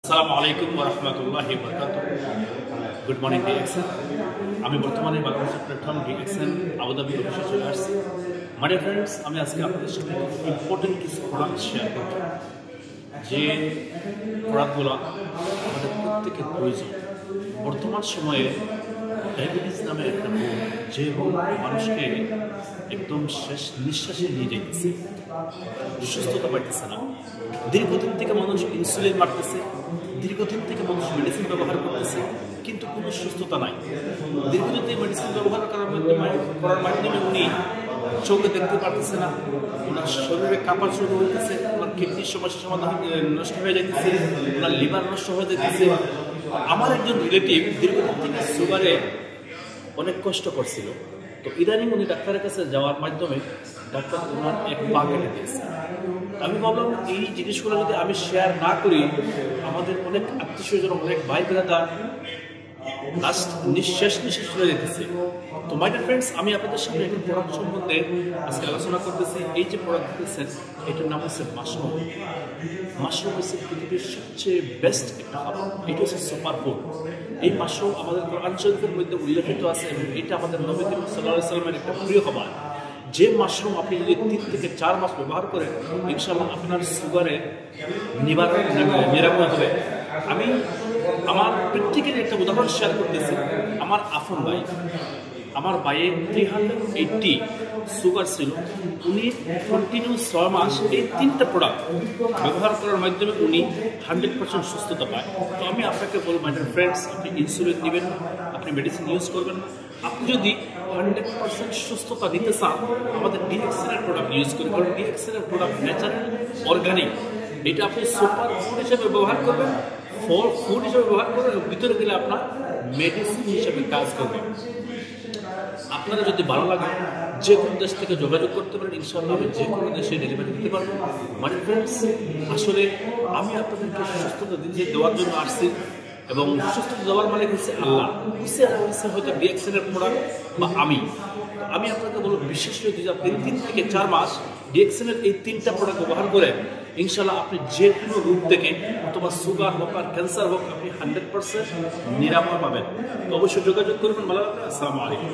আসসালামু আলাইকুম ওয়া রাহমাতুল্লাহি ওয়া বারাকাতুহু। Good morning DXN. আমি বর্তমানে বাংলাদেশের প্ল্যাটফর্ম ডিএক্সএন আবুধাবি অফিসে চলে আসছি। মাই ডিয়ার ফ্রেন্ডস, আমি আজকে আপনাদের সাথে ইম্পর্টেন্ট কিছু প্রোডাক্ট শেয়ার করব, যে প্রোডাক্টগুলো আমাদের প্রত্যেকের প্রয়োজন। বর্তমান সময়ে ডায়াবেটিস নামে একটা রোগ, যে রোগ মানুষকে একদম শেষ নিঃশ্বাসে নিয়ে যাইতেছে, সুস্থতা পাইতেছে না। দীর্ঘদিন থেকে মানুষ ইনসুলিন মারতেছে, দীর্ঘদিন থেকে মানুষ মেডিসিন ব্যবহার করতেছে, কিন্তু কোনো সুস্থতা নাই। দীর্ঘদিন থেকে মেডিসিন ব্যবহার করার মাধ্যমে উনি চোখে দেখতে পারতেছে না, ওনার শরীরে কাঁপা শুরু হইতেছে, ওনার কিডনির সমস্যা সমাধান নষ্ট হয়ে যাইতেছে, ওনার লিভার নষ্ট হয়ে যাইতেছে। আমার একজন রিলেটিভ দীর্ঘদিন থেকে সুগারে অনেক কষ্ট করছিল, তো ইদানিং উনি ডাক্তারের কাছে যাওয়ার মাধ্যমে ডাক্তার ওনার এক পা কেটে দিয়েছে। আমি ভাবলাম এই জিনিসগুলো যদি আমি শেয়ার না করি, আমাদের অনেক আত্মীয়স্বজন, অনেক ভাই ব্রাদার লাস্ট নিঃশ্বাস চলে যেতেছে। তো মাই ডিয়ার ফ্রেন্ডস, আমি আপনাদের সামনে একটা প্রোডাক্ট সম্বন্ধে আজকে আলোচনা করতেছি। এই যে প্রোডাক্ট দেখতেছেন, এটার নাম হচ্ছে মাশরুম। মাশরুম হচ্ছে পৃথিবীর সবচেয়ে বেস্ট একটা খাবার। এটা হচ্ছে সুপার ফুড। এই মাশরুম আমাদের কোরআন শরীফের মধ্যে উল্লেখিত আছে এবং এটা আমাদের নবী করিম সাল্লাল্লাহু আলাইহি ওয়াসাল্লামের একটা প্রিয় খাবার। যে মাশরুম আপনি যদি 3 থেকে 4 মাস ব্যবহার করেন, ইনশাআল্লাহ আপনার সুগারের নিরাময় হবে। আমি আমার প্র্যাকটিক্যালি একটা উদাহরণ শেয়ার করতেছি। আমার আফন ভাই, আমার ভাইয়ের 380 সুগার ছিল। উনি কন্টিনিউ 6 মাস এই 3টা প্রোডাক্ট ব্যবহার করার মাধ্যমে উনি 100% সুস্থতা পায়। তো আমি আপনাকে বলবো, মাই ডিয়ার ফ্রেন্ডস, আপনি ইনসুলিন নেবেন না, আপনি মেডিসিন ইউজ করবেন না। আপনি যদি 100% সুস্থতা দিতে চান, আমাদের ডিএক্সএনের প্রোডাক্ট ইউজ করি, কারণ ডিএক্সএনের প্রোডাক্ট ন্যাচারাল, অর্গানিক। এটা আপনি সুপার ফুড হিসেবে ব্যবহার করবেন, ফুড হিসেবে ব্যবহার করবেন, ভিতরে গেলে আপনার মেডিসিন হিসেবে কাজ করবে। আপনারা যদি ভালো লাগে, যে কোনো দেশ থেকে যোগাযোগ করতে পারেন, ইনশাআল্লাহ আমি যে কোনো দেশে ডেলিভারি দিতে পারবো। মানে ফ্রেন্ডস, আসলে আমি আপনাদেরকে সুস্থতা দেওয়ার জন্য আসছি, এবং সুস্থতা দেওয়ার মানে হচ্ছে আল্লাহ, হচ্ছে হয়তো ডিএক্সএনের প্রোডাক্ট বা আমি আপনাকে বলবো, বিশেষ করে যদি আপনি 3 থেকে 4 মাস ডিএক্সএনের এই 3টা প্রোডাক্ট ব্যবহার করেন, ইনশাআল্লাহ আপনি যে কোনো রোগ থেকে, অথবা সুগার হোক আর ক্যান্সার হোক, আপনি 100% নিরাময় পাবেন। অবশ্যই যোগাযোগ করবেন। ভালো লাগবে। আসসালামু আলাইকুম।